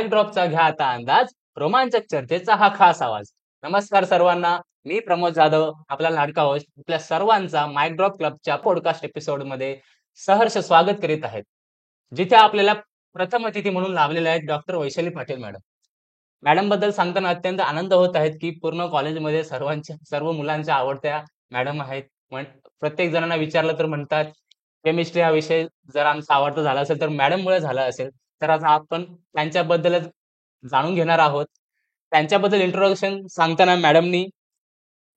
ड्रॉपचा घ्या आता अंदाज, रोमांचक चर्चेचा हा खास आवाज. नमस्कार सर्वांना, मी प्रमोद जाधव, आपला लाडका होस्ट, आपल्या सर्वांचा माइक ड्रॉप क्लबच्या पॉडकास्ट एपिसोड मध्ये सहर्ष स्वागत करीत आहेत. जिथे आपल्याला प्रथम अतिथी म्हणून लाभलेले आहेत doctor Vaishali Patil madam. Madam बद्दल सांगताना अत्यंत आनंद होत आहेत की पूर्ण कॉलेजमध्ये सर्व मुलांच्या आवडत्या मॅडम आहेत. प्रत्येक जणांना विचारलं तर म्हणतात केमिस्ट्री हा विषय जर आमचा आवडता झाला असेल तर मॅडममुळे झाला असेल. तर आता आपण त्यांच्याबद्दलच जाणून घेणार आहोत. त्यांच्याबद्दल इंट्रोडक्शन सांगताना मॅडमनी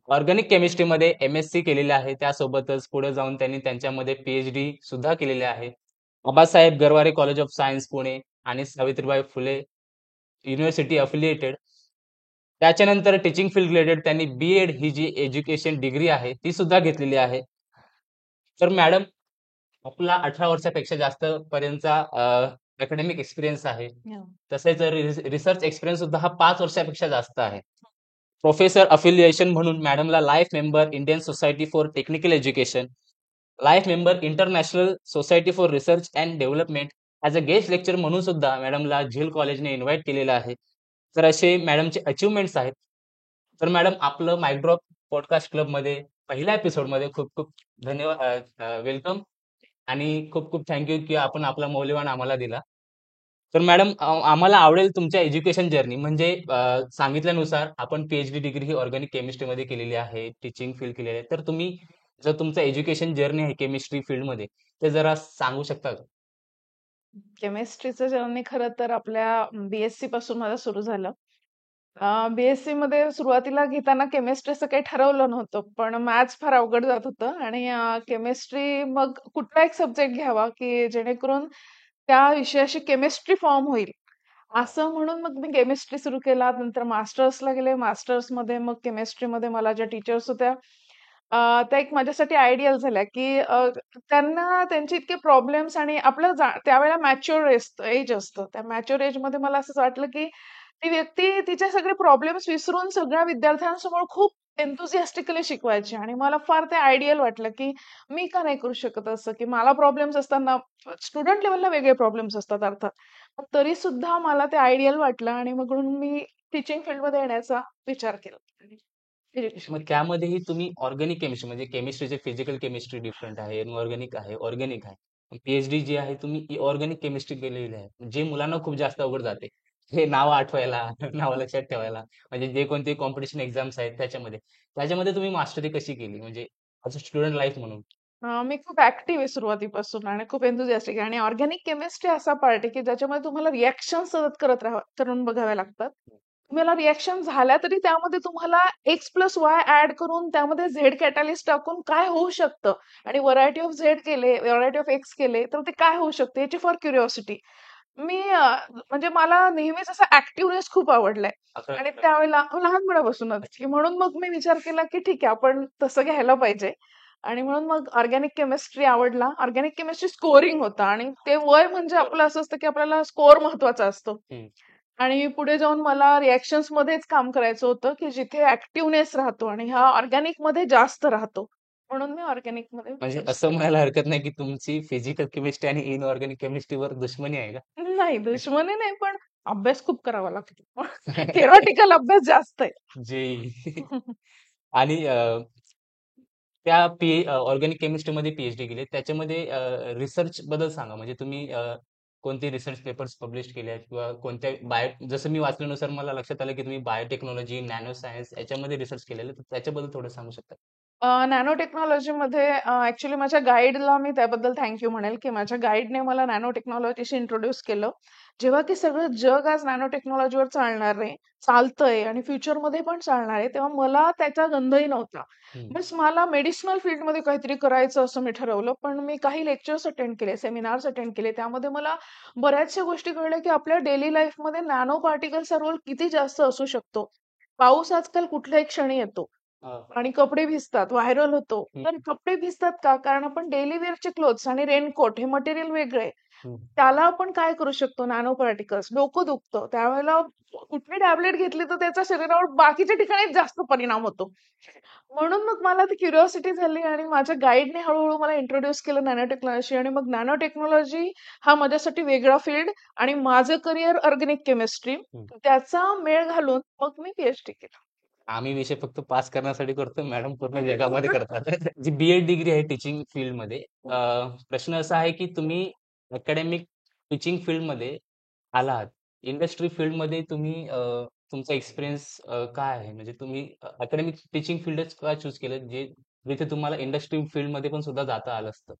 ऑर्गॅनिक केमिस्ट्रीमध्ये MSc केलेले आहे. त्यासोबतच पुढे जाऊन त्यांनी त्यांच्यामध्ये PhD सुद्धा केलेले आहे. Babasaheb Garware college of science Pune आणि सावित्रीबाई फुले युनिव्हर्सिटी अफिलिएटेड. त्याच्यानंतर टीचिंग फील्ड रिलेटेड त्यांनी B.Ed ही जी एज्युकेशन डिग्री आहे ती सुद्धा घेतलेली आहे. तर मॅडम, आपला 18 वर्षापेक्षा जास्त पर्यंतचा अकॅडमिक एक्सपिरियन्स आहे. तसेच रिसर्च एक्सपिरियन्स सुद्धा हा 5 वर्षापेक्षा जास्त आहे. प्रोफेसर अफिलिएशन म्हणून मॅडमला life member Indian society for technical education, life member international society for research and development as a guest lecture म्हणून सुद्धा मॅडमला झील कॉलेजने इन्व्हाइट केलेलं आहे. तर असे मॅडमचे अचिव्हमेंट्स आहेत. तर मॅडम, आपलं मायड्रॉप पॉडकास्ट क्लबमध्ये पहिल्या एपिसोडमध्ये खूप खूप धन्यवाद, वेलकम आणि खूप खूप थँक्यू की आपण आपला मौल्यवान आम्हाला दिला. तर मॅडम, आम्हाला आवडेल तुमच्या एज्युकेशन जर्नी म्हणजे सांगितल्यानुसार आपण PhD डिग्री ही ऑर्गॅनिक केमिस्ट्रीमध्ये केलेली आहे, टीचिंग फील्ड केलेली आहे. तर तुम्ही जर तुमचं एज्युकेशन जर्नी आहे केमिस्ट्री फील्डमध्ये ते जरा सांगू शकता का? केमिस्ट्रीचं जर्नी खरं तर आपल्या BSc पासून माझं सुरू झालं. BSc मध्ये सुरुवातीला घेताना केमिस्ट्रीचं काही ठरवलं नव्हतं, पण मॅथ्स फार अवघड जात होतं आणि केमिस्ट्री मग कुठला एक सब्जेक्ट घ्यावा की जेणेकरून त्या विषयाशी केमिस्ट्री फॉर्म होईल असं म्हणून मग मी केमिस्ट्री सुरू केला. नंतर मास्टर्सला गेले. मास्टर्समध्ये मग केमिस्ट्रीमध्ये मला ज्या टीचर्स होत्या त्या एक माझ्यासाठी आयडियल झाल्या की त्यांना त्यांचे इतके प्रॉब्लेम्स आणि आपलं त्यावेळेला मॅच्युअर एज असतं. त्या मॅच्युअर एजमध्ये मला असंच वाटलं की ती व्यक्ती तिचे सगळे प्रॉब्लेम्स विसरून सगळ्या विद्यार्थ्यांसमोर खूप एन्थुसियास्टिकली शिकवायची आणि मला फार ते आयडियल वाटलं की मी का नाही करू शकत असं, की मला प्रॉब्लेम्स असताना स्टुडंट लेव्हलला वेगळे प्रॉब्लेम्स असतात अर्थात. पण तरी सुद्धा मला ते आयडियल वाटलं आणि मग म्हणून मी टीचिंग फील्डमध्ये येण्याचा विचार केला. एज्युकेशन मग त्यामध्येही तुम्ही ऑर्गॅनिक केमिस्ट्री म्हणजे केमिस्ट्रीचे फिजिकल केमिस्ट्री डिफरंट आहे, इनऑर्गॅनिक आहे, ऑर्गॅनिक आहे. PhD जी आहे तुम्ही ऑर्गॅनिक केमिस्ट्री केलेली आहे, जे मुलांना खूप जास्त अवघड जाते. हे नाव आठवायला, नाव लक्षात ठेवायला, म्हणजे जे कोणते कॉम्पिटिशन एक्झाम्स आहेत त्याच्यामध्ये तुम्ही मास्टरी कशी केली म्हणजे ॲज अ स्टुडंट लाईफ म्हणून? मी खूप ऍक्टिव्ह आहे सुरुवातीपासून आणि खूप एन्थुसियास्टिक आहे आणि ऑर्गॅनिक केमिस्ट्री असा पार्ट आहे की ज्याच्यामध्ये तुम्हाला रिएक्शन सतत करून बघाव्या लागतात. तुम्हाला रिएक्शन झाल्या तरी त्यामध्ये तुम्हाला X+Y ऍड करून त्यामध्ये झेड कॅटॅलिस्ट टाकून काय होऊ शकतं आणि व्हरायटी ऑफ झेड केले, व्हरायटी ऑफ एक्स केले तर ते काय होऊ शकतं याची फार क्युरिओसिटी. मी म्हणजे मला नेहमीच असा ऍक्टिव्हनेस खूप आवडलाय असं आणि त्यावेळेला लहानपणापासूनच की म्हणून मग मी विचार केला की ठीक आहे आपण तसं घ्यायला पाहिजे आणि म्हणून मग ऑर्गॅनिक केमिस्ट्री आवडला. ऑर्गॅनिक केमिस्ट्री स्कोरिंग होता आणि ते वय म्हणजे आपलं असं असतं की आपल्याला स्कोर महत्वाचा असतो हम्म. आणि पुढे जाऊन मला रिएक्शन्स मध्येच काम करायचं होतं की जिथे ऍक्टिव्हनेस राहतो आणि हा ऑर्गॅनिक मध्ये जास्त राहतो म्हणून मी ऑर्गॅनिक मध्ये म्हणजे चूज असं केलं. म्हणायला हरकत नाही की तुमची फिजिकल केमिस्ट्री आणि इनऑर्गॅनिक केमिस्ट्रीवर दुश्मनी आहे का? नाही दुश्मनी नाही पण अभ्यास खूप करावा लागतो. थेरॉटिकल अभ्यास जास्त आहे. जे आणि त्या ऑर्गॅनिक केमिस्ट्रीमध्ये PhD केली त्याच्यामध्ये रिसर्च बद्दल सांगा म्हणजे तुम्ही कोणते रिसर्च पेपर्स पब्लिश केले आहेत किंवा कोणत्या जसं मी वाचल्यानुसार मला लक्षात आलं की तुम्ही बायोटेक्नॉलॉजी, नॅनो सायन्स याच्यामध्ये रिसर्च केलेलं, तर त्याच्याबद्दल थोडं सांगू शकता? नॅनो टेक्नॉलॉजीमध्ये ऍक्च्युली माझ्या गाईडला मी त्याबद्दल थँक्यू म्हणेल की माझ्या गाईडने मला नॅनो टेक्नॉलॉजीशी इंट्रोड्यूस केलं. जेव्हा की सगळं जग आज नॅनो टेक्नॉलॉजीवर चालणार आहे, चालतंय आणि फ्युचरमध्ये पण चालणार आहे, तेव्हा मला त्याचा गंधही नव्हता. हम्म. बस मला मेडिसिनल फील्डमध्ये काहीतरी करायचं असं मी ठरवलं. पण मी काही लेक्चर्स अटेंड केले, सेमिनार्स अटेंड केले. त्यामध्ये मला बऱ्याचशा गोष्टी कळल्या की आपल्या डेली लाईफमध्ये नॅनो पार्टिकलचा रोल किती जास्त असू शकतो. पाऊस आजकाल कुठल्याही क्षणी येतो. आणि कपडे भिजतात, व्हायरल होतो. तर हम्म. कपडे भिजतात का? कारण आपण डेली वेअरचे क्लोथ्स आणि रेनकोट हे मटेरियल वेगळं आहे. हं. त्याला आपण काय करू शकतो, नॅनो पार्टिकल्स. डोकं दुखतं त्यावेळेला कुठली टॅबलेट घेतली तर त्याचा शरीरावर बाकीच्या ठिकाणी जास्त परिणाम होतो. म्हणून मग मला ती क्युरिओसिटी झाली आणि माझ्या गाईडने हळू-हळू मला इंट्रोड्यूस केलं नॅनो टेक्नॉलॉजी आणि मग नॅनो टेक्नॉलॉजी हा माझ्यासाठी वेगळा फील्ड आणि माझं करियर ऑर्गॅनिक केमिस्ट्री. हं. त्याचा मेळ घालून मग मी पीएचडी केलं. आम्ही विषय फक्त पास करण्यासाठी करतो. मॅडम पूर्ण जगामध्ये करतात. जी बी-एड डिग्री आहे टीचिंग फील्डमध्ये. प्रश्न असा आहे की तुम्ही अकॅडमिक टीचिंग फील्डमध्ये आलात. इंडस्ट्री फील्डमध्ये तुम्ही तुमचा एक्सपिरियन्स काय आहे? म्हणजे तुम्ही अकॅडमिक टीचिंग फील्डच का चूज केलं? जिथे तुम्हाला इंडस्ट्री फील्डमध्ये पण सुद्धा जाता आलं असतं?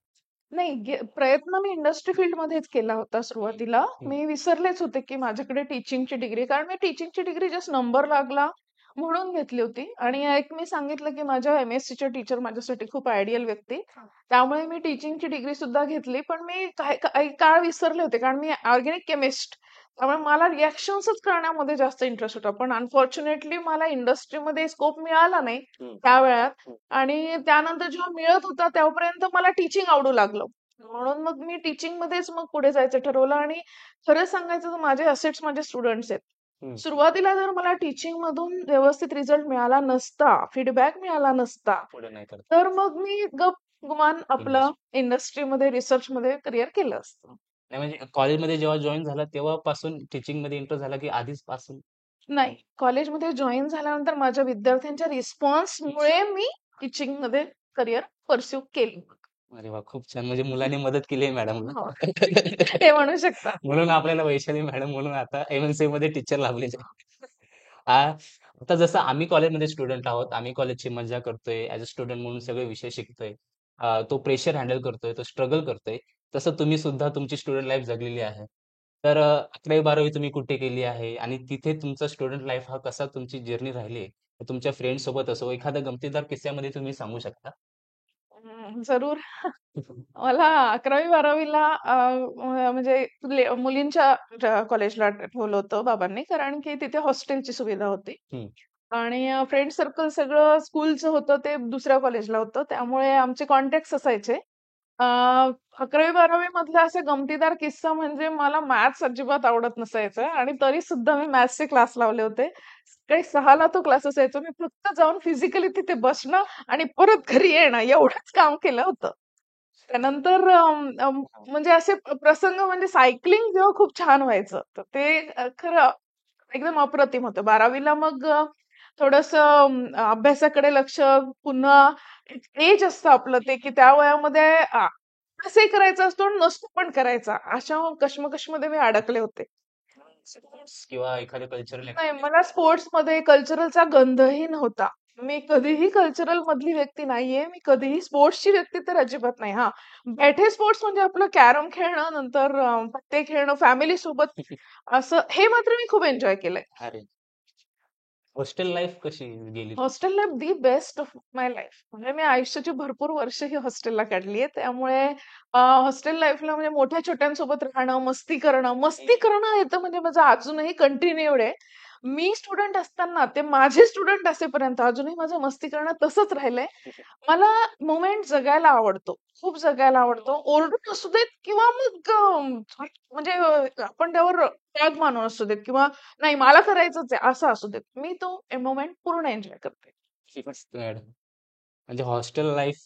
नाही, प्रयत्न मी इंडस्ट्री फील्डमध्येच केला होता सुरुवातीला. हं. मी विसरलेच होते, की माझ्याकडे टीचिंगची डिग्री कारण मी टीचिंगची डिग्री जस्ट नंबर लागला म्हणून घेतली होती आणि एक मी सांगितलं, की माझ्या एम-एस-सीच्या टीचर माझ्यासाठी खूप आयडियल व्यक्ती. त्यामुळे मी टीचिंगची डिग्री सुद्धा घेतली. पण मी काही काळ विसरले होते कारण मी ऑर्गॅनिक केमिस्ट. त्यामुळे मला रिएक्शन्सच करण्यामध्ये जास्त इंटरेस्ट होता. पण अनफॉर्च्युनेटली मला इंडस्ट्रीमध्ये स्कोप मिळाला नाही हं. त्या वेळात. हं. आणि त्यानंतर जेव्हा मिळत होता तेव्हापर्यंत मला टीचिंग आवडू लागलं. म्हणून मग मी टीचिंगमध्येच मग पुढे जायचं ठरवलं आणि खरं सांगायचं तर माझे असेट्स माझे स्टुडंट्स आहेत. हं. सुरुवातीला जर मला टीचिंगमधून व्यवस्थित रिझल्ट मिळाला नसता, फीडबॅक मिळाला नसता, पुढे नाही करत. तर मग मी गुमान आपलं इंडस्ट्री. इंडस्ट्रीमध्ये, रिसर्चमध्ये करियर केलं असतं. नाही म्हणजे कॉलेजमध्ये जेव्हा जॉइन झाला तेव्हापासून टीचिंगमध्ये इंटरेस्ट झाला की आधीच पासून? नाही, कॉलेजमध्ये जॉइन झाल्यानंतर माझ्या विद्यार्थ्यांच्या रिस्पॉन्समुळे मी टीचिंगमध्ये करियर पर्स्यू केलं. अरे वाह! खूप छान. म्हणजे मुलांनी मदत केली आहे मॅडमला. हो. हे म्हणू शकता. म्हणून आपल्याला वैशाली मॅडम म्हणून आता एम-एन-सीमध्ये टीचर लाभलेले आहेत. आता जसं आम्ही कॉलेजमध्ये स्टुडंट आहोत. आम्ही कॉलेजची मज्जा करतोय. ॲज अ स्टुडंट म्हणून सगळे विषय शिकतोय. तो प्रेशर हँडल करतोय. तो स्ट्रगल करतोय. तसं तुम्ही सुद्धा तुमची स्टुडंट लाईफ जगलेली आहे. तर 11वी-12वी तुम्ही कुठे केली आहे? आणि तिथे तुमचा स्टुडंट लाईफ हा कसा तुमची जर्नी राहिली आहे? तुमच्या फ्रेंड्स सोबत असो, एखाद्या गमतीदार किस्स्यामध्ये तुम्ही सांगू शकता? जरूर. मला 11वी-12वीला म्हणजे मुलींच्या कॉलेजला ठेवलं होतं बाबांनी, कारण की तिथे हॉस्टेलची सुविधा होती. हं. आणि फ्रेंड सर्कल सगळं स्कूलचं होतं ते दुसऱ्या कॉलेजला होतं. त्यामुळे आमचे कॉन्टॅक्ट्स असायचे. 11वी-12वी मधला असा गमतीदार किस्सा म्हणजे मला मॅथ्स अजिबात आवडत नसायचं आणि तरी सुद्धा मी मॅथ्सचे क्लास लावले होते. सकाळी 6ला तो क्लास असायचा. मी फक्त जाऊन फिजिकली तिथे बसणं आणि परत घरी येणं एवढंच काम केलं होतं. त्यानंतर म्हणजे असे प्रसंग म्हणजे सायकलिंग जेव्हा खूप छान व्हायचं, तर ते खरं एकदम अप्रतिम होतं. 12वीला मग थोडंसं अभ्यासाकडे लक्ष पुन्हा एज असतं आपलं ते, की त्या वयामध्ये अभ्यासही करायचा असतो आणि नसतो पण करायचा. अशा कशमकशमध्ये मी अडकले होते. स्पोर्ट्स किंवा एखाद्या कल्चरल नाही, मला स्पोर्ट्समध्ये कल्चरलचा गंधही नव्हता. मी कधीही कल्चरल मधली व्यक्ती नाहीये. मी कधीही स्पोर्ट्सची व्यक्ती तर अजिबात नाही. हां, बैठे स्पोर्ट्स म्हणजे आपलं कॅरम खेळणं, नंतर पत्ते खेळणं फॅमिली सोबत असं हे मात्र मी खूप एन्जॉय केलंय. अरे! हॉस्टेल लाईफ कशी गेली तुमची? Hostel life the best of my life. म्हणजे मी आयुष्याची भरपूर वर्ष ही हॉस्टेलला काढली आहेत. त्यामुळे हॉस्टेल लाईफला म्हणजे मोठ्या-छोट्यांसोबत राहणं, मस्ती करणं हे तर म्हणजे माझं अजूनही कंटिन्यूड आहे. मी स्टुडंट असताना ते माझे स्टुडंट असेपर्यंत अजूनही माझं मस्ती करणं तसंच राहिलंय. मला मोमेंट जगायला आवडतो. खूप जगायला आवडतो. ओरडून असू देत किंवा मग म्हणजे आपण त्यावर त्याग मानून असू देत किंवा नाही मला करायचंच आहे असं असू देत. मी तो मोमेंट पूर्ण एन्जॉय करते. मस्त मॅडम. म्हणजे हॉस्टेल लाईफ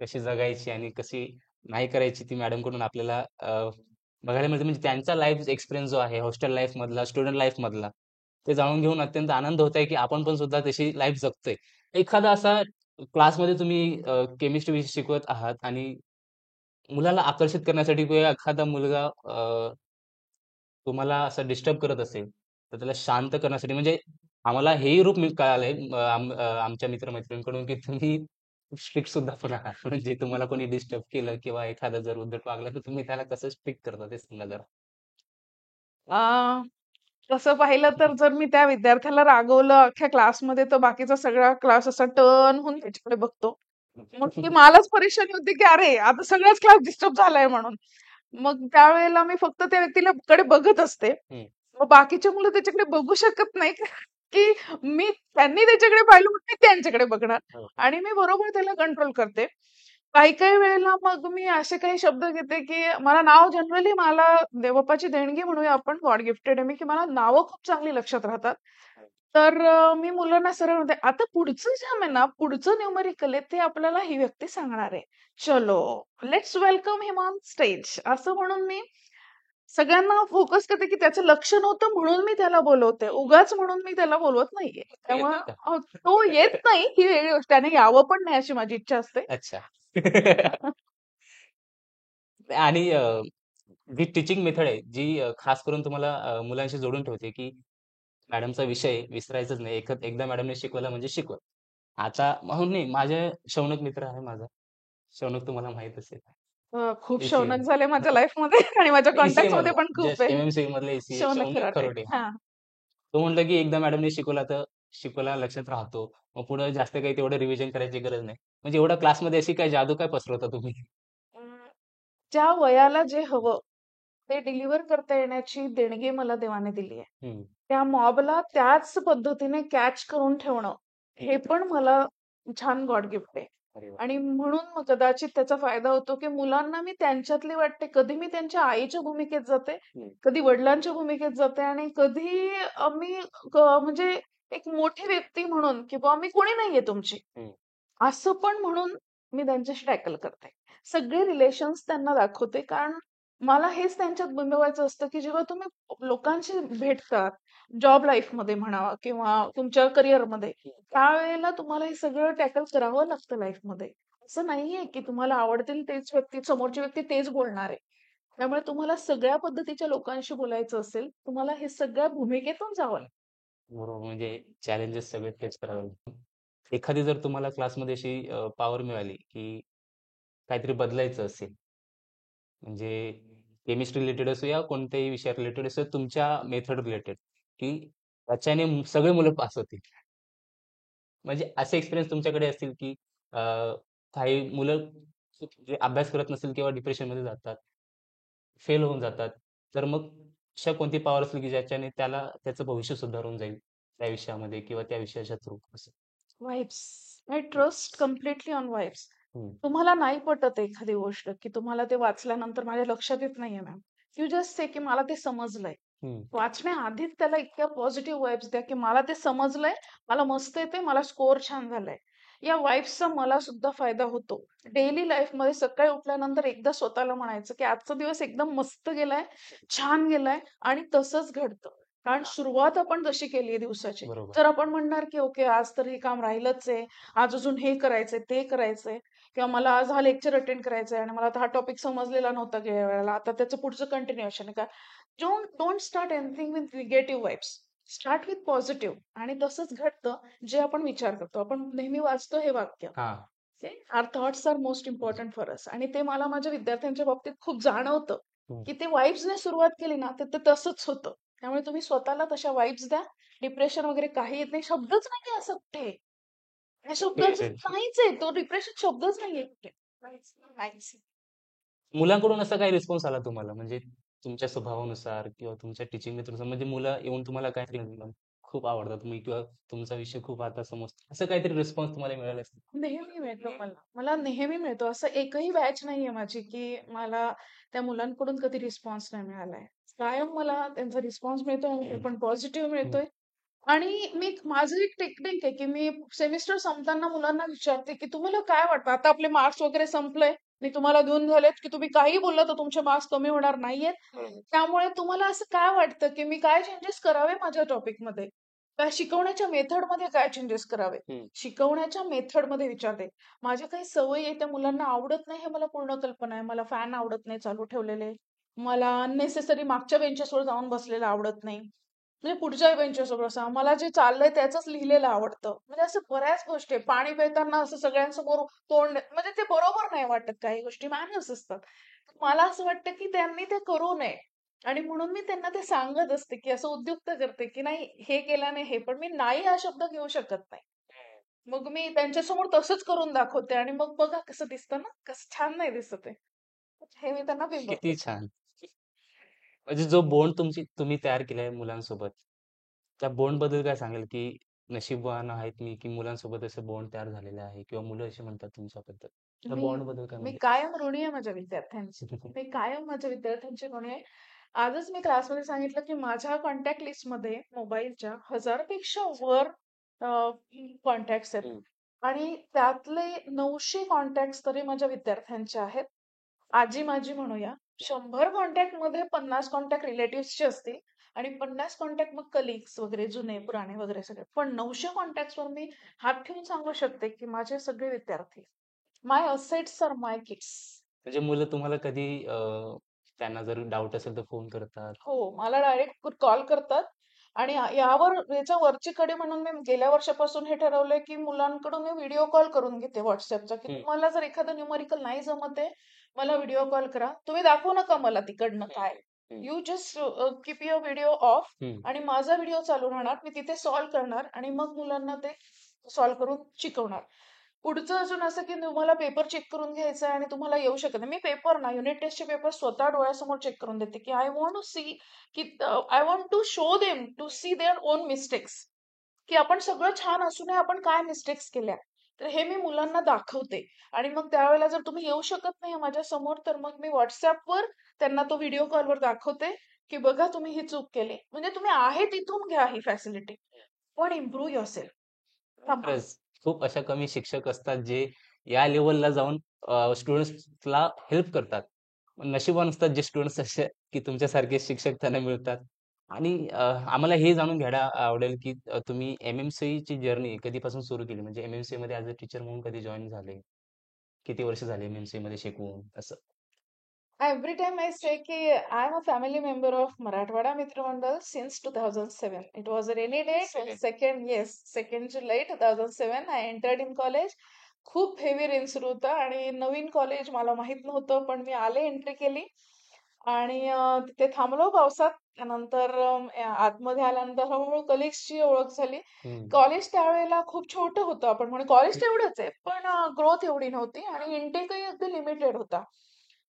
कशी जगायची आणि कशी नाही करायची ती मॅडमकडून आपल्याला बघायला मिळते. म्हणजे त्यांचा लाईफ एक्सपिरियन्स जो आहे हॉस्टेल लाईफ मधला, स्टुडंट लाईफ मधला, ते जाणून घेऊन अत्यंत आनंद होत आहे, की आपण पण सुद्धा तशी लाईफ जगतोय. एखादा असा क्लासमध्ये तुम्ही केमिस्ट्री विषय शिकवत आहात आणि मुलाला आकर्षित करण्यासाठी किंवा एखादा मुलगा तुम्हाला असं डिस्टर्ब करत असेल, तर त्याला शांत करण्यासाठी म्हणजे आम्हाला हेही रूप कळालंय आमच्या मित्र-मैत्रिणींकडून, की तुम्ही खूप स्ट्रिक्ट सुद्धा पण आहात. म्हणजे तुम्हाला कोणी डिस्टर्ब केलं किंवा एखादा जर उद्धट वागला, तर तुम्ही त्याला कसं स्ट्रिक्ट करता ते सांगा जरा? अ, तसं पाहिलं तर जर मी त्या विद्यार्थ्याला रागवलं अख्ख्या क्लासमध्ये तर बाकीचा सगळा क्लास असा टर्न होऊन त्याच्याकडे बघतो. मग ती मलाच परेशानी होते, की अरे आता सगळाच क्लास डिस्टर्ब झालाय म्हणून. मग त्यावेळेला मी फक्त त्या व्यक्तीला कडे बघत असते. हं. मग बाकीची मुलं त्याच्याकडे बघू शकत नाही की मी त्यांनी त्याच्याकडे पाहिलं म्हणून मी त्यांच्याकडे बघणार हो. आणि मी बरोबर त्याला कंट्रोल करते. काही-काही वेळेला मग मी असे काही शब्द घेते, की मला नाव जनरली मला देवबाप्पाची देणगी म्हणूया आपण, गॉड गिफ्टेड आहे मी, की मला नावं खूप चांगली लक्षात राहतात. तर मी मुलांना सरळ म्हणते, "आता पुढचं जे आहे ना, पुढचं न्यूमेरिकल आहे ते आपल्याला ही व्यक्ती सांगणार आहे. चलो, let's welcome him on stage." असं म्हणून मी सगळ्यांना फोकस करते, की त्याचं लक्ष नव्हतं म्हणून मी त्याला बोलवते. उगाच म्हणून मी त्याला बोलवत नाहीये. तो त्यामुळे येतोय का? तो येत नाही ही वेगळी गोष्ट. त्याने यावं पण नाही अशी माझी इच्छा असते. अच्छा. आणि जी टीचिंग मेथड आहे, जी खास करून तुम्हाला मुलांशी जोडून ठेवते, की मॅडमचा विषय विसरायचाच नाही. एकदा मॅडमने शिकवलं म्हणजे शिकवलं. आता म्हणून नाही, माझे शौनक मित्र आहे माझा. शौनक तुम्हाला माहीत असेल. खूप एसीए शौनक झाले माझ्या लाईफमध्ये आणि माझ्या एसीए कॉन्टॅक्ट्समध्ये मधला पण खूप जस्ट आहे. एम-एम-सी मधला एसीए शौनक शौनक खराटे. खरोटे. हां. हां. तो म्हटला, की एकदा मॅडमने शिकवला तर शिकवला लक्षात राहतो. मग पुढे जास्त काही तेवढं रिव्हिजन करायची गरज नाही. म्हणजे एवढ्या क्लासमध्ये अशी काय जादू काय पसरवता तुम्ही? अं, ज्या वयाला जे हवं ते डिलिव्हर करता येण्याची देणगी मला देवाने दिली आहे. हं. त्या मॉबला त्याच पद्धतीने कॅच करून ठेवणं, हे पण मला छान गॉड गिफ्ट आहे. अरे वाह! आणि म्हणून मग कदाचित त्याचा फायदा होतो, की मुलांना मी त्यांच्यातली वाटते. कधी मी त्यांच्या आईच्या भूमिकेत जाते, हं, कधी वडिलांच्या भूमिकेत जाते आणि कधी मी म्हणजे एक मोठी व्यक्ती म्हणून, की बुवा मी कोणी नाहीये तुमची. हं. असं पण म्हणून मी त्यांच्याशी टॅकल करते. सगळे रिलेशन्स त्यांना दाखवते. कारण मला हेच त्यांच्यात बिंबवायचं असतं, की जेव्हा तुम्ही लोकांशी भेटतात, जॉब लाईफमध्ये म्हणा किंवा तुमच्या करिअरमध्ये, त्यावेळेला तुम्हाला हे सगळं टॅकल करावं लागतं लाईफमध्ये. असं नाहीये, की तुम्हाला आवडतील तेच व्यक्ती, समोरची व्यक्ती तेच बोलणार आहे. त्यामुळे तुम्हाला सगळ्या पद्धतीच्या लोकांशी बोलायचं असेल, तुम्हाला हे सगळ्या भूमिकेतून जावं लागतं. बरोबर म्हणजे चॅलेंजेस सगळे फेस करावे लागतात. एखादी जर तुम्हाला क्लासमध्ये अशी पॉवर मिळाली, की काहीतरी बदलायचं असेल, म्हणजे केमिस्ट्री रिलेटेड असो या कोणत्याही विषया रिलेटेड असो, तुमच्या मेथड रिलेटेड, की त्याच्याने सगळे मुलं पास होतील. म्हणजे असे एक्सपिरियन्स तुमच्याकडे असतील, की अ, काही मुलं जे अभ्यास करत नसेल किंवा डिप्रेशनमध्ये जातात, फेल होऊन जातात. तर मग अशा कोणती पॉवर असेल, की ज्याच्याने त्याला त्याचं भविष्य सुधारून जाईल त्या विषयामध्ये किंवा त्या विषयाच्या थ्रू असं? वाइब्स. आय हं, ट्रस्ट कम्प्लिटली ऑन वाइब्स. हं, तुम्हाला नाही पटत एखादी गोष्ट, की तुम्हाला ते वाचल्यानंतर माझ्या लक्षात येत नाहीये मॅम. यू जस्ट से की मला ते समजलंय. हं. वाचण्याआधीच त्याला इतक्या पॉझिटिव्ह वाइब्स द्या, की मला ते समजलंय, मला मस्त येतंय, मला स्कोर छान झालाय. या वाइब्सचा मला सुद्धा फायदा होतो. डेली लाईफमध्ये सकाळी उठल्यानंतर एकदा स्वतःला म्हणायचं, की आजचा दिवस एकदम मस्त गेलाय, छान गेलाय आणि तसंच घडतं. कारण सुरुवात आपण तशी केली आहे दिवसाची. बरोबर. तर आपण म्हणणार, की ओके आज तर हे काम राहिलंच आहे. आज अजून हे करायचंय, ते करायचंय किंवा मला आज हा लेक्चर अटेंड करायचा आहे आणि मला आता हा टॉपिक समजलेला नव्हता गेल्या वेळेला. आता त्याचं पुढचं कंटिन्युएशन आहे का? Don't start anything with negative vibes. Start with positive आणि तसंच घडतं जे आपण विचार करतो. आपण नेहमी वाचतो हे वाक्य. हां. Our thoughts are most important for us आणि ते मला माझ्या विद्यार्थ्यांच्या बाबतीत खूप जाणवतं, हं. की ते वाइब्सने सुरुवात केली ना, तर ते तसंच होतं. त्यामुळे तुम्ही स्वतःला तशा वाइब्स द्या. डिप्रेशन वगैरे काही येत नाही. शब्दच नाहीये असं कुठे. या शब्दाचं नाहीच आहे. तो डिप्रेशन शब्दच नाहीये कुठे. नाहीच, नाहीच. मुलांकडून असा काही रिस्पॉन्स आला तुम्हाला? म्हणजे तुमच्या स्वभावानुसार किंवा तुमच्या टीचिंग मेथडनुसार म्हणजे मुलं येऊन तुम्हाला काहीतरी म्हणतात, खूप आवडतात तुम्ही किंवा तुमचा विषय खूप आता समजतो. असं काहीतरी रिस्पॉन्स तुम्हाला मिळाला असेल? नेहमी मिळतो मला. मला नेहमी मिळतो. असं एकही बॅच नाहीये माझी, की मला त्या मुलांकडून कधी रिस्पॉन्स नाही मिळालाय. कायम मला त्यांचा रिस्पॉन्स मिळतो आणि ते पण पॉझिटिव्ह हं. मिळतोय. आणि माझं एक टेक्निक आहे, की मी सेमिस्टर संपताना मुलांना विचारते, की तुम्हाला काय वाटतं? आता आपले मार्क्स वगैरे संपले. मी तुम्हाला देऊन झालेत, की तुम्ही काहीही बोलला तर तुमचे मार्क्स कमी होणार नाहीयेत. त्यामुळे तुम्हाला असं काय वाटतं, की मी काय चेंजेस करावे माझ्या टॉपिकमध्ये? का शिकवण्याच्या मेथडमध्ये काय चेंजेस करावे? हं. शिकवण्याच्या मेथडमध्ये विचारते. माझ्या काही सवयी आहेत त्या मुलांना आवडत नाही हे मला पूर्ण कल्पना आहे. मला फॅन आवडत नाही चालू ठेवलेले. मला अननेसेसरी मागच्या बेंचेसवर जाऊन बसलेलं आवडत नाही. म्हणजे पुढच्या बेंचेसवर बसा. मला जे चाललंय त्याचंच लिहिलेलं आवडतं. म्हणजे असं बऱ्याच गोष्टी आहेत. पाणी पिताना असं सगळ्यांसमोर तोंड म्हणजे ते बरोबर नाही वाटत काही गोष्टी मॅनर्स असतात. मला असं वाटतं की त्यांनी ते करू नये आणि म्हणून मी त्यांना ते सांगत असते, की असं उद्युक्त करते, की नाही हे केल्याने हे. पण मी नाही हा शब्द घेऊ शकत नाही. मग मी त्यांच्यासमोर तसंच करून दाखवते आणि मग बघा कसं दिसतं ना, कसं छान नाही दिसत आहे. हे मी त्यांना किती बिंबवते. छान! म्हणजे जो बॉन्ड तुम्ही तयार केलाय मुलांसोबत, त्या बॉन्डबद्दल काय सांगाल, की नशीबवान आहेत मी, की मुलांसोबत असं बॉन्ड तयार झालेला आहे किंवा मुलं असे म्हणतात तुमच्याबद्दल. त्या मी बॉन्डबद्दल काय मी म्हणेल? कायम ऋणी आहे माझ्या विद्यार्थ्यांची. मी कायम माझ्या विद्यार्थ्यांची ऋणी आहे. आजच मी क्लासमध्ये सांगितलं, की माझ्या कॉन्टॅक्ट लिस्टमध्ये मोबाईलच्या 1000 पेक्षा वर कॉन्टॅक्ट्स आहेत हं. आणि त्यातले 900 कॉन्टॅक्ट्स तरी माझ्या विद्यार्थ्यांचे आहेत. आजी-माजी म्हणूया. 100 कॉन्टॅक्टमध्ये 50 कॉन्टॅक्ट रिलेटिव्हजचे असतील आणि 50 कॉन्टॅक्ट मग कलीग्स वगैरे जुने, पुराणे वगैरे सगळे. पण 900 कॉन्टॅक्ट्सवर मी हात ठेवून सांगू शकते, की माझे सगळे विद्यार्थी. माय असेट्स आर माय किड्स. म्हणजे मुलं तुम्हाला कधी त्यांना जर डाऊट असेल तर फोन करतात? हो, मला डायरेक्ट कॉल करतात आणि याच्या वरची कडी म्हणून मी गेल्या वर्षापासून हे ठरवलंय, की मुलांकडून मी व्हिडिओ कॉल करून घेते WhatsAppचा, की हं, तुम्हाला जर एखादं न्यूमेरिकल नाही जमत आहे, मला व्हिडिओ कॉल करा. तुम्ही दाखवू नका मला तिकडनं हं, काय. हं, you just keep your video off हं. आणि माझा व्हिडिओ चालू राहणार. मी तिथे सॉल्व्ह करणार आणि मग मुलांना ते सॉल्व्ह करून शिकवणार. पुढचं अजून असं, की तुम्हाला पेपर चेक करून घ्यायचा आहे आणि तुम्हाला येऊ शकत नाही. मी पेपर ना युनिट टेस्टचे पेपर स्वतः डोळ्यासमोर चेक करून देते, की आय वॉन्ट टू सी की I want to show them to see their own mistakes. की आपण सगळं छान असूनही आपण काय मिस्टेक्स केल्या. तर हे मी मुलांना दाखवते आणि मग त्यावेळेला जर तुम्ही येऊ शकत नाही माझ्या समोर, तर मग मी WhatsAppवर त्यांना तो व्हिडिओ कॉलवर दाखवते, की बघा तुम्ही ही चूक केली. म्हणजे तुम्ही आहे तिथून घ्या ही फॅसिलिटी. पण इम्प्रूव्ह युअरसेल्फ. थांबा. खरंच खूप अशा कमी शिक्षक असतात जे या लेव्हलला जाऊन स्टुडंट्सला हेल्प करतात. नशिबवान असतात जे स्टुडंट्स असे की तुमच्यासारखे शिक्षक त्यांना मिळतात. आणि आम्हाला हे जाणून घ्यायला आवडेल की तुम्ही एम-एम-सी ची जर्नी कधीपासून सुरू केली? म्हणजे एम-एम-सी मध्ये ॲज अ टीचर म्हणून कधी जॉइन झाले? किती वर्ष झाले एम-एम-सी मध्ये शिकवून असं? Every time I say ki I'm a family member of Marathwada Mitra Mandal since 2007. It was a rainy day, yes, 2nd July 2007. I entered in college. खूप हेवी रेन सुरू होता आणि नवीन कॉलेज मला माहित नव्हतं पण मी आले एंट्री केली आणि तिथे थांबलो पावसात. त्यानंतर आतमध्ये आल्यानंतर हळूहळू कलिग्सची ओळख झाली. हं. कॉलेज त्यावेळेला खूप छोटं होतं. आपण म्हणू कॉलेज तेवढंच आहे, पण ग्रोथ एवढी नव्हती आणि इनटेकही अगदी लिमिटेड होता.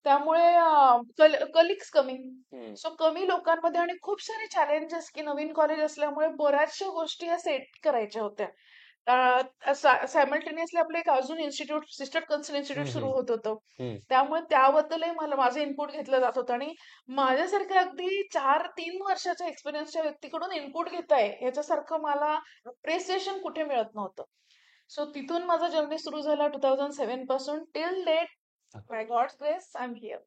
त्यामुळे कलिग्स कमी. हं. सो कमी लोकांमध्ये आणि खूप सारे चॅलेंजेस की नवीन कॉलेज असल्यामुळे बऱ्याचशा गोष्टी या सेट करायच्या होत्या. सायमल्टेनियसली आपलं एक अजून इन्स्टिट्यूट सिस्टर कन्सर्न इन्स्टिट्यूट हं, सुरू हं, होत होतं. हं. त्यामुळे त्याबद्दलही मला माझं इनपुट घेतलं जात होतं आणि माझ्यासारख्या अगदी 4-3 वर्षाच्या एक्सपिरियन्सच्या व्यक्तीकडून इनपुट घेताय याच्यासारखं मला अप्रिसिएशन कुठे मिळत नव्हतं. सो तिथून माझा जर्नी सुरू झाला 2007 पासून till date. By God's grace I am here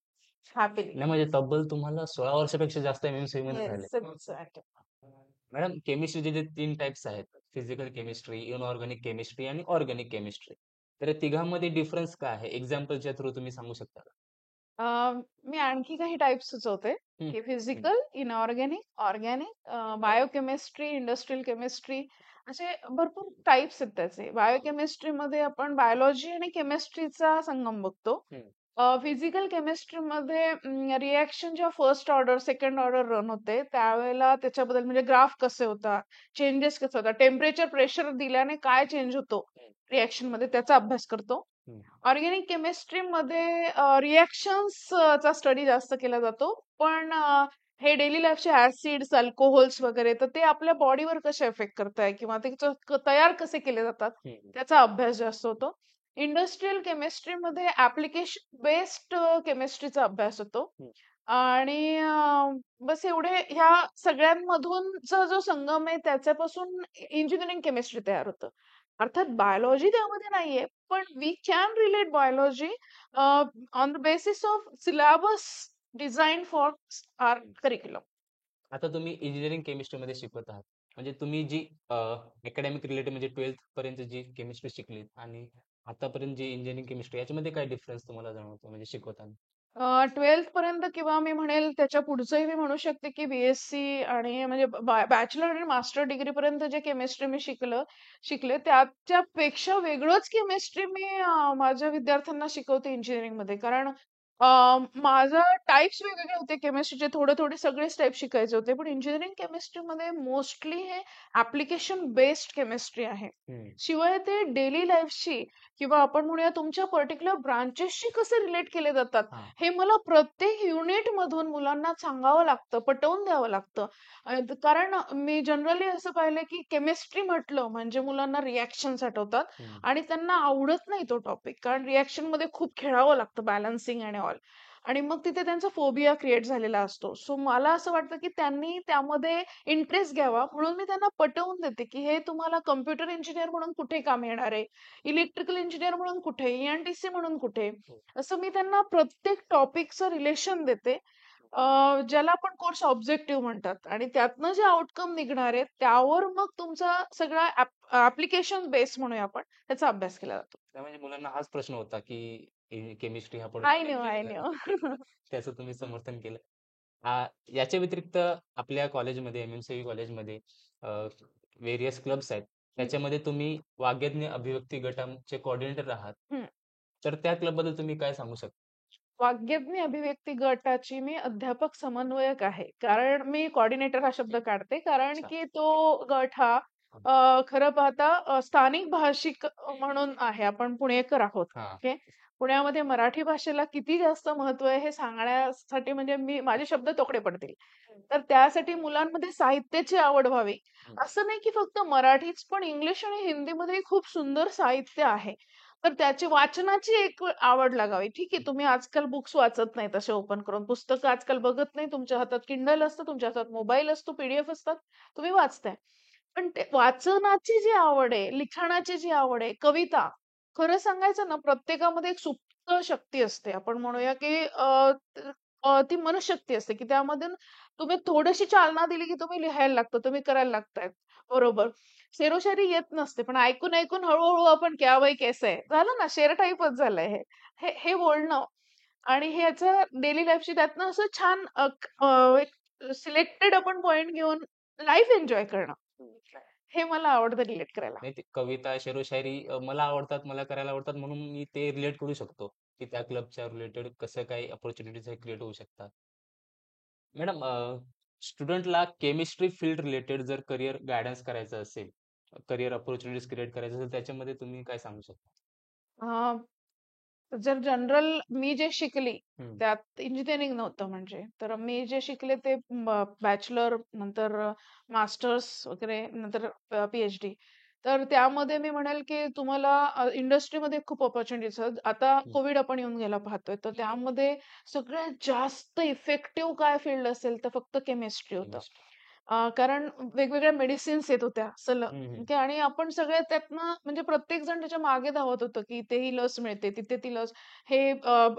happily. नाही म्हणजे तब्बल तुम्हाला 16 वर्षापेक्षा जास्त एम-एम-सी मध्ये झाले. Yes exact. मॅडम केमिस्ट्रीचे जे 3 टाइप्स आहेत, फिजिकल केमिस्ट्री, इनऑर्गॅनिक केमिस्ट्री आणि ऑर्गॅनिक केमिस्ट्री. तर या तिघांमध्ये डिफरन्स काय आहे? एक्झाम्पलच्या थ्रू तुम्ही सांगू शकता का? मी आणखी काही टाइप सुचवते हं, की हं, physical, inorganic, organic, biochemistry, industrial chemistry असे भरपूर टाइप्स आहेत त्याचे. बायोकेमिस्ट्रीमध्ये आपण बायोलॉजी आणि केमिस्ट्रीचा संगम बघतो. हं, फिजिकल केमिस्ट्रीमध्ये रिएक्शन जेव्हा first order, second order run होते त्यावेळेला त्याच्याबद्दल म्हणजे ग्राफ कसे होतात, चेंजेस कसे होतात, टेम्परेचर, प्रेशर दिल्याने काय चेंज होतो रिएक्शन मध्ये त्याचा अभ्यास करतो. हं, ऑर्गॅनिक केमिस्ट्रीमध्ये रिएक्शन्सचा स्टडी जास्त केला जातो. पण हे डेली लाईफचे ऍसिड्स, अल्कोहोल्स वगैरे तर ते आपल्या बॉडीवर कसे इफेक्ट करताय किंवा ते तयार कसे केले जातात हं, त्याचा अभ्यास जास्त होतो. इंडस्ट्रियल केमिस्ट्रीमध्ये ऍप्लिकेशन बेस्ड केमिस्ट्रीचा अभ्यास होतो. हं. आणि बस एवढे ह्या सगळ्यांमधूनचा जो संगम आहे त्याच्यापासून इंजिनिअरिंग केमिस्ट्री तयार होतं. अर्थात बायोलॉजी त्यामध्ये नाहीये, पण we can relate biology on the basis of syllabus design for our curriculum. आता तुम्ही इंजिनिअरिंग केमिस्ट्रीमध्ये शिकवत आहात. म्हणजे तुम्ही जी अकॅडमिक रिलेटेड म्हणजे 12th पर्यंत जी केमिस्ट्री शिकलीत आणि आतापर्यंत जी इंजिनिअरिंग केमिस्ट्री याच्यामध्ये काय डिफरन्स तुम्हाला जाणवतो म्हणजे शिकवताना? 12th पर्यंत किंवा मी म्हणेल त्याच्या पुढचंही मी म्हणू शकते की BSc आणि म्हणजे बॅचलर आणि मास्टर डिग्री पर्यंत जे केमिस्ट्री मी शिकले त्याच्यापेक्षा वेगळंच केमिस्ट्री मी माझ्या विद्यार्थ्यांना शिकवते इंजिनिअरिंग मध्ये. कारण माझं टाइप्स वेगवेगळे होते केमिस्ट्रीचे. थोडे सगळेच टाइप शिकायचे होते. पण इंजिनिअरिंग केमिस्ट्रीमध्ये मोस्टली हे ॲप्लिकेशन बेस्ड केमिस्ट्री आहे. हम्म. शिवाय ते डेली लाईफशी किंवा आपण म्हणूया तुमच्या पर्टिक्युलर ब्रांचेसशी कसे रिलेट केले जातात, हा. हे मला प्रत्येक युनिटमधून मुलांना सांगावं लागतं, पटवून द्यावं लागतं. कारण मी जनरली असं पाहिलंय की केमिस्ट्री म्हटलं म्हणजे मुलांना रिॲक्शन्स आठवतात हम्म. आणि त्यांना आवडत नाही तो टॉपिक. कारण रिॲक्शनमध्ये खूप खेळावं लागतं, बॅलन्सिंग आणि ऑल. आणि मग तिथे त्यांचा फोबिया क्रिएट झालेला असतो. सो मला असं वाटतं की त्यांनी त्यामध्ये इंटरेस्ट घ्यावा, म्हणून मी त्यांना पटवून देते की हे तुम्हाला कम्प्युटर इंजिनियर म्हणून कुठे काम येणार आहे, इलेक्ट्रिकल इंजिनियर म्हणून कुठे, ENTC म्हणून कुठे. हो. असं मी त्यांना प्रत्येक टॉपिकचं रिलेशन देते. ज्याला आपण कोर्स ऑब्जेक्टिव्ह म्हणतात आणि त्यातनं जे आउटकम निघणार आहे त्यावर मग तुमचा सगळा ऍप्लिकेशन बेस म्हणूया आपण, त्याचा अभ्यास केला जातो. त्यामुळे मुलांना हाच प्रश्न होता की केमिस्ट्री हा आय नो, आय पडतो नो. त्याचं तुम्ही समर्थन केलं. याच्या व्यतिरिक्त आपल्या कॉलेजमध्ये MMCV कॉलेजमध्ये व्हेरियस क्लब्स आहेत. त्याच्यामध्ये तुम्ही वाग्यज्ञ अभिव्यक्ती गटाचे कोऑर्डिनेटर आहात. तर त्या क्लब बद्दल तुम्ही काय सांगू शकता? वाग्यज्ञ अभिव्यक्ती गटाची मी अध्यापक समन्वयक आहे. कारण मी कोऑर्डिनेटर हा शब्द काढते, कारण अच्छा. की तो गट हा खरं पाहता स्थानिक भाषिक म्हणून आहे. आपण पुणेकर आहोत. हा. ओके. पुण्यामध्ये मराठी भाषेला किती जास्त महत्व आहे हे सांगण्यासाठी म्हणजे माझे शब्द तोकडे पडतील. तर त्यासाठी मुलांमध्ये साहित्याची आवड व्हावी. हम्म. असं नाही की फक्त मराठीच, पण इंग्लिश आणि हिंदीमध्ये खूप सुंदर साहित्य आहे. तर त्याची वाचनाची एक आवड लागावी. ठीक आहे, तुम्ही आजकाल बुक्स वाचत नाही तसे ओपन करून. पुस्तकं आजकाल बघत नाही. तुमच्या हातात किंडल असतं, तुमच्या हातात मोबाईल असतो, PDF असतात. तुम्ही वाचताय. पण ते वाचनाची जी आवड आहे, लिखाणाची जी आवड आहे, कविता, खरं सांगायचं ना, प्रत्येकामध्ये एक सुप्त शक्ती असते. आपण म्हणूया की ती मनःशक्ती असते, की त्यामधून तुम्ही थोडीशी चालना दिली, की तुम्ही लिहायला लागता, तुम्ही करायला लागताय. बरोबर. शेरोशायरी येत नसते, पण ऐकून हळू आपण "क्या भाई कैसा है?" झालं ना, शेर टाइपच झालंय हे. हे हे बोलणं आणि हे याचं डेली लाईफशी त्यातनं असं छान एक सिलेक्टेड आपण पॉइंट घेऊन लाईफ एन्जॉय करणं. हे मला आवडतं रिलेट करायला. नाही, ते कविता, शेरोशायरी मला आवडतात, मला करायला आवडतात म्हणून मी ते रिलेट करू शकतो की त्या क्लबच्या रिलेटेड कसं काही अपॉर्च्युनिटीज क्रिएट होऊ शकतात. मॅडम, स्टुडंटला केमिस्ट्री फील्ड रिलेटेड जर करिअर गायडन्स करायचं असेल, करिअर अपॉर्च्युनिटीज क्रिएट करायचं असेल, त्याच्यामध्ये तुम्ही काय सांगू शकता? अ, जर जनरल मी जे शिकली, हम्म. त्यात इंजिनिअरिंग नव्हतं म्हणजे. तर मी जे शिकले ते बॅचलर, नंतर मास्टर्स वगैरे, नंतर PhD. तर त्यामध्ये मी म्हणेल की तुम्हाला इंडस्ट्रीमध्ये खूप अपॉर्च्युनिटीज आहेत. आता हम्म. कोविड आपण येऊन गेला पाहतोय, तर त्यामध्ये सगळ्यात जास्त इफेक्टिव्ह काय फील्ड असेल तर फक्त केमिस्ट्री होतं. केमिस्ट्री. कारण वेगवेगळ्या मेडिसिन्स येत होत्या सलग. हम्म. ओके. आणि आपण सगळे त्यातनं म्हणजे प्रत्येक जण त्याच्या मागे धावत होतं, की इथे ही लस मिळते, तिथे ती लस, हे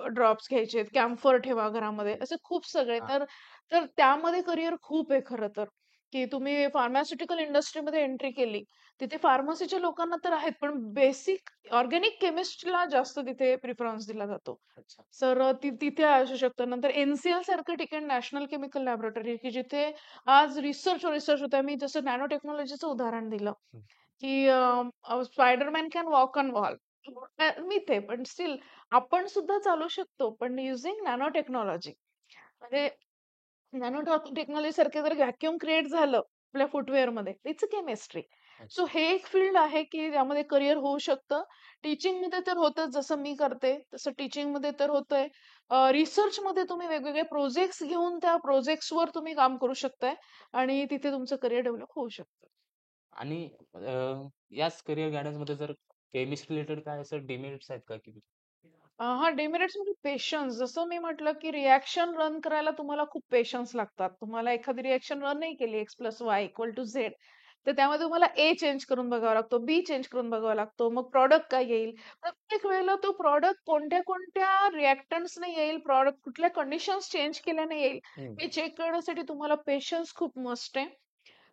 ड्रॉप्स घ्यायचे, कॅम्फर ठेवा घरामध्ये, असे खूप सगळे. हा. तर तर त्यामध्ये करिअर खूप आहे खरं तर, की तुम्ही फार्मास्युटिकल इंडस्ट्रीमध्ये एंट्री केली, तिथे फार्मसीच्या लोकांना तर आहेत, पण बेसिक ऑर्गॅनिक केमिस्ट्रीला जास्त तिथे प्रिफरन्स दिला जातो. अच्छा. तर तिथे असू शकतं. नंतर NCL सारखं ठिकाण, नॅशनल केमिकल लॅबोरेटरी, की जिथे आज रिसर्च होत आहे. मी जसं नॅनो टेक्नॉलॉजीचं उदाहरण दिलं, हम्म. की Spiderman can walk on wall. Myth आहे, पण स्टील आपण सुद्धा चालू शकतो, पण युझिंग नॅनो टेक्नॉलॉजी. म्हणजे नॅनो टेक्नॉलॉजी सारखे जर व्हॅक्यूम क्रिएट झालं आपल्या फुटवेअरमध्ये, इट्स अ केमिस्ट्री. सो अच्छा. हे एक फील्ड आहे की ज्यामध्ये करिअर होऊ शकतं. टीचिंगमध्ये तर होतंच, जसं मी करते तसं टीचिंगमध्ये तर होतंय. रिसर्चमध्ये तुम्ही वेगवेगळे प्रोजेक्ट्स घेऊन त्या प्रोजेक्ट्सवर तुम्ही काम करू शकताय आणि तिथे तुमचं करिअर डेव्हलप होऊ शकतं. आणि याच करिअर गायडन्स मध्ये जर केमिस्ट्री रिलेटेड काय असं डिमेरिट्स आहेत का की? हां, डिमेरिट्स म्हणजे पेशन्स. जसं मी म्हटलं, की रिएक्शन रन करायला तुम्हाला खूप पेशन्स लागतात. तुम्हाला एखादी रिएक्शन रन नाही केली X+Y=Z, तर त्यामध्ये तुम्हाला A चेंज करून बघावा लागतो, B चेंज करून बघावा लागतो. मग प्रॉडक्ट काय येईल? प्रत्येक वेळेला तो प्रॉडक्ट कोणत्या रिएक्टंट्सने येईल, प्रॉडक्ट कुठल्या कंडिशन्स चेंज केल्याने येईल, हम्म. हे चेक करण्यासाठी तुम्हाला पेशन्स खूप मस्ट आहे.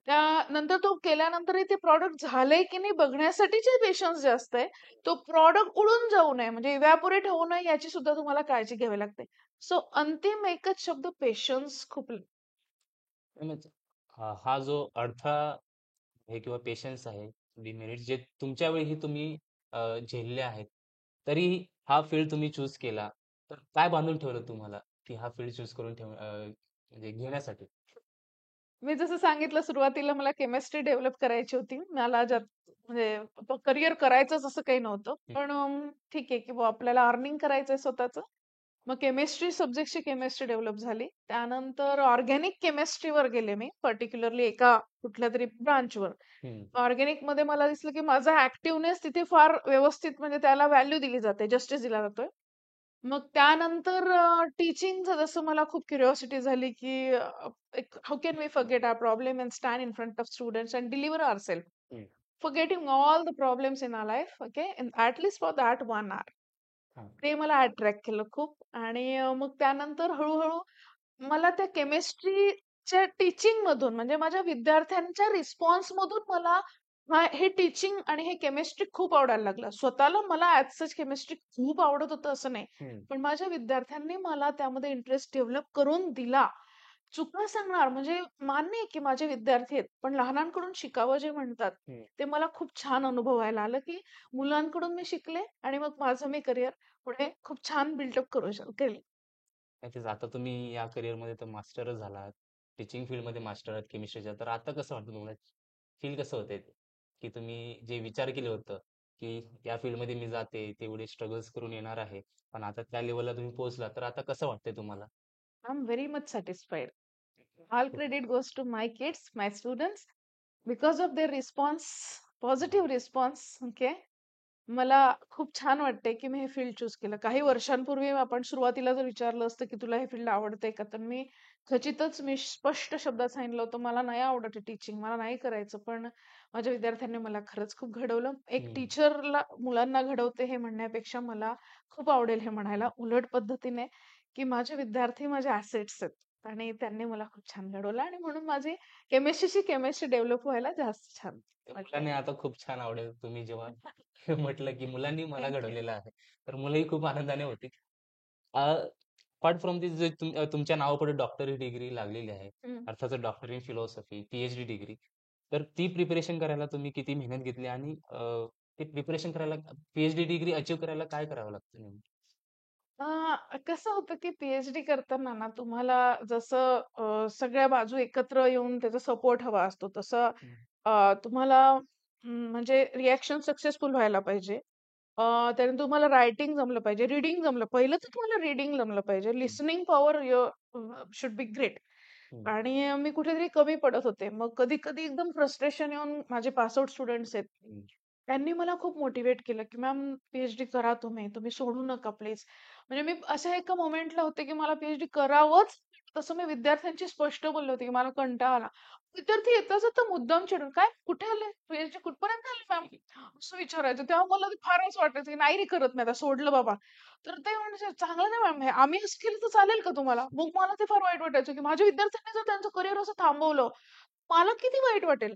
त्यानंतर तो केल्यानंतरही ते प्रॉडक्ट झालंय की नाही बघण्यासाठीचे पेशन्स जास्त आहे. तो प्रॉडक्ट उडून जाऊ नये, म्हणजे इव्हॅपोरेट होऊ नये, याची सुद्धा तुम्हाला काळजी घ्यावी लागते. सो अंतिम एकच शब्द, पेशन्स खूप म्हणजे हा जो अडथळा आहे किंवा पेशन्स आहे, डिमेरिट जे तुमच्या वेळी तुम्ही झेलले आहेत, तरी हा फील्ड तुम्ही चूज केला. तर काय बांधून ठेवलं तुम्हाला की हा फील्ड चूज करून म्हणजे घेण्यासाठी? मी जसं सांगितलं सुरुवातीला मला केमिस्ट्री डेव्हलप करायची होती. मला ज्यात म्हणजे करियर करायचंच असं काही नव्हतं. हं, पण ठीक आहे, की बुवा आपल्याला अर्निंग करायचंय स्वतःचं. मग केमिस्ट्री सब्जेक्टची केमिस्ट्री डेव्हलप झाली. त्यानंतर ऑर्गॅनिक केमिस्ट्रीवर गेले मी, पर्टिक्युलरली एका कुठल्यातरी ब्रांचवर. हं, ऑर्गॅनिकमध्ये मला दिसलं, की माझा ॲक्टिव्हनेस तिथे फार व्यवस्थित म्हणजे त्याला व्हॅल्यू दिली जाते, जस्टिस दिला जातोय. मग त्यानंतर टीचिंगचं जसं मला खूप क्युरिओसिटी झाली, की how can we forget our problem and stand in front of students and deliver ourself. हं. Forgetting all the problems in our life, okay, at least for that 1 hour. हां. ते मला अट्रॅक्ट केलं खूप आणि मग त्यानंतर हळू-हळू मला त्या केमिस्ट्रीच्या टीचिंगमधून म्हणजे माझ्या विद्यार्थ्यांच्या रिस्पॉन्समधून मला हे टीचिंग आणि हे केमिस्ट्री खूप आवडायला लागलं. स्वतःला मला ॲज सच केमिस्ट्री खूप आवडत होतं असं नाही. हं, पण माझ्या विद्यार्थ्यांनी मला त्यामध्ये इंटरेस्ट डेव्हलप करून दिला. चुका सांगणार म्हणजे मान्य आहे की माझे विद्यार्थी आहेत, पण लहानांकडून शिकावं जे म्हणतात, हं. ते मला खूप छान अनुभवायला आलं, की मुलांकडून मी शिकले आणि मग माझं मी करियर पुढे खूप छान बिल्डअप करू केलं. नक्कीच. आता तुम्ही या करिअरमध्ये तर मास्टरच झालात. टीचिंग फील्डमध्ये मास्टर आहात केमिस्ट्रीच्या. तर आता कसं वाटतं तुम्हाला? फील कसं होतंय ते? की तुम्ही जे विचार केलं होतं, की या फील्डमध्ये मी जाते, तेवढे स्ट्रगल्स करून येणार आहे. पण आता त्या लेव्हलला तुम्ही पोहोचला, तर आता कसं वाटतंय तुम्हाला? I am very much satisfied. All credit goes to my kids, my students because of their response, positive response. Okay. मला खूप छान वाटतंय, की मी हे फील्ड चूज केलं. काही वर्षांपूर्वी आपण सुरुवातीला जर विचारलं असतं, की तुला हे फील्ड आवडतंय का? तर मी स्पष्ट शब्दात सांगितलं होतं, मला नाही आवडत टीचिंग, मला नाही करायचं. पण माझ्या विद्यार्थ्यांनी मला खरंच खूप घडवलं. एक हं. टीचरला मुलांना घडवते हे म्हणण्यापेक्षा मला खूप आवडेल हे म्हणायला उलट पद्धतीने, की माझे विद्यार्थी माझे ॲसेट्स आहेत आणि त्यांनी मला खूप छान घडवलं आणि म्हणून माझी केमिस्ट्रीची केमिस्ट्री डेव्हलप व्हायला जास्त छान त्या वाटतंय. मुलांना आता खूप छान आवडेल तुम्ही जेव्हा म्हटलं, की मुलांनी मला थँक यू. घडवलेलं आहे. तर मुलंही खूप आनंदाने होतील. अपार्ट फ्रॉम दिस जे तुमच्या नावापुढे डॉक्टरी डिग्री लागलेली आहे. अर्थातच doctor in philosophy, PhD degree. तर ती प्रिपरेशन करायला तुम्ही किती मेहनत घेतली आणि ते प्रिपरेशन करायला पी-एच-डी डिग्री अचीव्ह करायला काय करावं लागतं नेमकं? कसं होतं, की पी-एच-डी करताना ना तुम्हाला जसं सगळ्या बाजू एकत्र येऊन त्याचा सपोर्ट हवा असतो, तसं हं, तुम्हाला म्हणजे रिएक्शन सक्सेसफुल व्हायला पाहिजे. त्यानंतर तुम्हाला रायटिंग जमलं पाहिजे, रीडिंग जमलं. पहिलं तर तुम्हाला रीडिंग जमलं पाहिजे. हं, listening power should be great. हं, आणि मी कुठेतरी कमी पडत होते. मग कधी-कधी एकदम फ्रस्ट्रेशन येऊन माझे पास स्टुडंट्स आहेत. हं, त्यांनी मला खूप मोटिव्हेट केलं, की "मॅम पी-एच-डी करा तुम्ही. तुम्ही सोडू नका प्लीज." म्हणजे मी अशा एका मोमेंटला होते, की मला पी-एच-डी करावंच. तसं मी विद्यार्थ्यांशी स्पष्ट बोलले होते, की मला कंटाळा आला. विद्यार्थी येता-जाता मुद्दाम चिडून, "काय? कुठे आले? पी-एच-डी कुठपर्यंत आली मॅम?" असं विचारायचं. तेव्हा मला ते फारच वाटायचं, की नाही रे करत मी आता सोडलं बाबा. तर ते म्हणायचे, "चांगलं नाही मॅम हे. आम्ही असं केलं तर चालेल का तुम्हाला?" मग मला ते फार वाईट वाटायचं, की माझ्या विद्यार्थ्यांनी जर त्यांचं करिअर असं थांबवलं, मला किती वाईट वाटेल.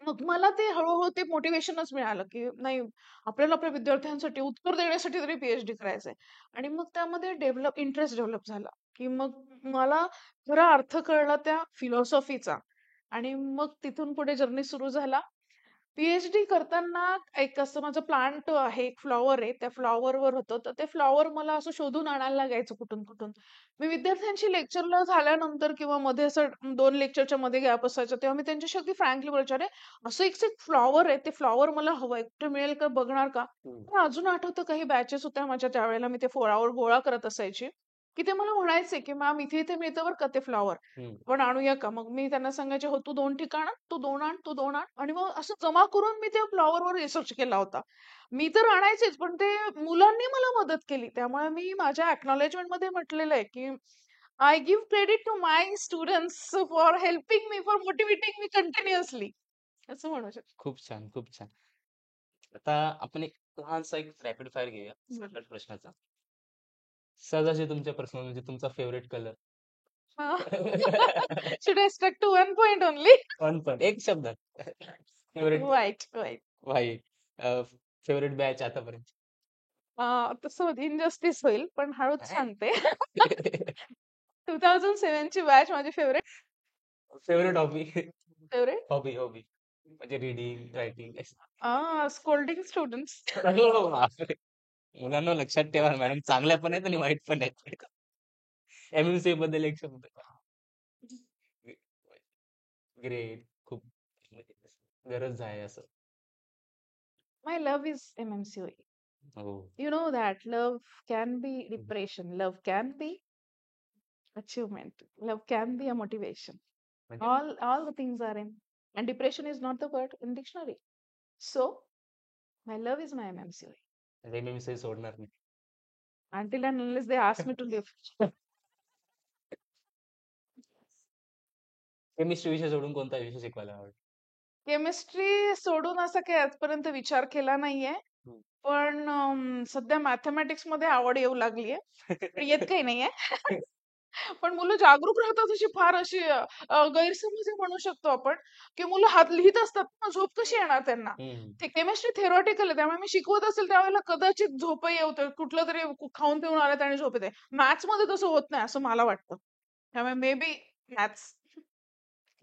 मग मला ते हळू-हळू ते मोटिव्हेशनच मिळालं, की नाही आपल्याला आपल्या विद्यार्थ्यांसाठी उत्तर देण्यासाठी तरी पी-एच-डी करायचंय. आणि मग त्यामध्ये इंटरेस्ट डेव्हलप झाला, की मग मला खरा अर्थ कळला त्या फिलॉसॉफीचा. आणि मग तिथून पुढे जर्नी सुरू झाला. पी-एच-डी करताना एक असं माझं प्लांट आहे, एक फ्लॉवर आहे. त्या फ्लॉवरवर होतं. तर ते फ्लॉवर मला असं शोधून आणायला लागायचं कुठून-कुठून. मी विद्यार्थ्यांशी लेक्चरला झाल्यानंतर किंवा मध्ये असं 2 लेक्चरच्या मध्ये गॅप असायचा, तेव्हा मी त्यांच्याशी अगदी फ्रँकली बोलायचे, "अरे, असं एक फ्लॉवर आहे, ते फ्लॉवर मला हवंय. कुठे मिळेल का? बघणार का?" हं, मला अजून आठवतं काही बॅचेस होत्या माझ्या त्यावेळेला मी ते फ्लॉवर गोळा करत असायची, की ते मला म्हणायचे, की "मॅम इथे-इथे मिळतं बरं का ते फ्लॉवर. हं. आपण आणूया का?" मग मी त्यांना सांगायचे, "हो, तू 2 ठिकाण आण, तू 2 आण, तू 2 आण." आणि मग असं जमा करून मी त्या फ्लॉवरवर रिसर्च केला होता. मी तर आणायचेच, पण ते मुलांनी मला मदत केली. त्यामुळे मी माझ्या अॅक्नॉलेजमेंटमध्ये म्हटलेलं आहे, की I give credit to my students for helping me, for motivating me continuously असं म्हणू शकतो. खूप छान, खूप छान. आता आपण एक लहानसा एक रॅपिड फायर घेऊया, बरं. 7-8 प्रश्नाचा. सहजासहजी तुमच्या प्रश्न म्हणजे तुमचा फेव्हरेट कलर. हां. Should I stuck to 1 point only? One पण एक शब्दात. Favourite white, white. White. Favourite batch आतापर्यंत. तसं इनजस्टिस होईल, पण हळूच सांगते. 2007 ची बॅच माझी favourite. Favourite hobby. Favourite hobby म्हणजे रीडिंग, रायटिंग. Scolding students. बापरे! मुलांना लक्षात ठेवा मॅडम, चांगल्या पण आहेत आणि वाईट पण आहेत. एमएमसी बद्दल एक शब्द. ग्रेट. खूप म्हणजे गरज आहे असं. My love is MMCOE. हो. You know that love can be depression, love can be achievement, love can be a motivation. म्हणजे All the things are in, and depression is not the word in dictionary. So my love is my MMCOE. MMC सोडणार नाही. Until and unless they ask me to live. Chemistry विषय सोडून कोणता विषय शिकवायला आवडतो? Chemistry सोडून असा काही आजपर्यंत विचार केला नाहीये. हम्म. पण सध्या मॅथेमॅटिक्स मध्ये आवड येऊ लागलीये. पण येत काही नाहीये. पण मुलं जागरूक राहतात अशी फार अशी गैरसमज आहे म्हणू शकतो आपण, की मुलं हात लिहित असतात ना, झोप कशी येणार त्यांना? हम्म. ते केमिस्ट्री थेरॉटिकल आहे, त्यामुळे मी शिकवत असेल त्यावेळेला कदाचित झोपही येते. कुठलं तरी खाऊन पिऊन आल्यात आणि झोप येते. मॅथ्स मध्ये तसं होत नाही असं मला वाटतं. त्यामुळे मे बी मॅथ्स.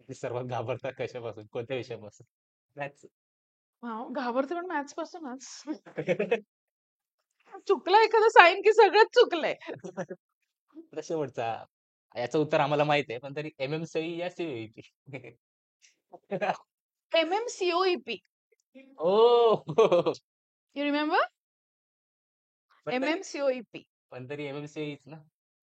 ते सर्वात घाबरतात कशापासून? कोणत्या विषयापासून? मॅथ्स. घाबरते पण मॅथ्स पासूनच. चुकलं एखादं साईन की सगळंच चुकलंय. शेवटचा. याचं उत्तर आम्हाला माहित आहे, पण तरी एमएमसी या सीईटी. MMCOEP. ओ. You remember? पण तरी MMCOEP. पण तरी एमएमसी ना.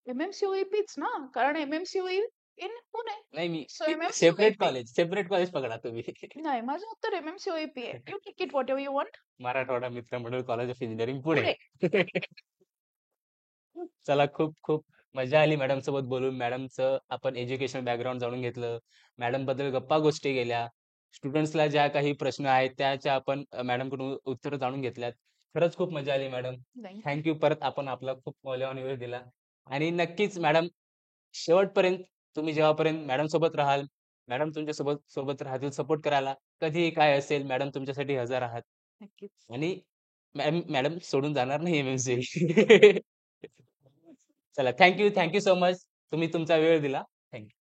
MMCOEPच ना, कारण MMCOE इन पुणे. नाही मी So सेपरेट MMCOEP. कॉलेज पकडा तुम्ही. नाही, माझं उत्तर MMCOEP आहे. You take it whatever you want. Marathwada मित्र मंडळ कॉलेज ऑफ इंजिनिअरिंग पुणे. पुढे. चला, खूप खूप मजा आली मॅडम सोबत बोलून. मॅडमचं आपण एज्युकेशन बॅकग्राऊंड जाणून घेतलं. मॅडम बद्दल गप्पा गोष्टी गेल्या. स्टुडंट्सला ज्या काही प्रश्न आहेत त्याच्या आपण मॅडम कडून उत्तर जाणून घेतल्यात. खरंच खूप मजा आली मॅडम. Thank you. थँक्यू. परत आपण आपला खूप मौल्यवान वेळ दिला. आणि नक्कीच मॅडम, शेवटपर्यंत तुम्ही जेव्हापर्यंत मॅडम सोबत राहाल, मॅडम तुमच्या सोबत सोबत राहतील सपोर्ट करायला. कधीही काय असेल मॅडम तुमच्यासाठी हजर आहात. नक्कीच. आणि मॅडम सोडून जाणार नाही एमएमसी. चला, थँक्यू सो मच. तुम्ही तुमचा वेळ दिला. थँक्यू.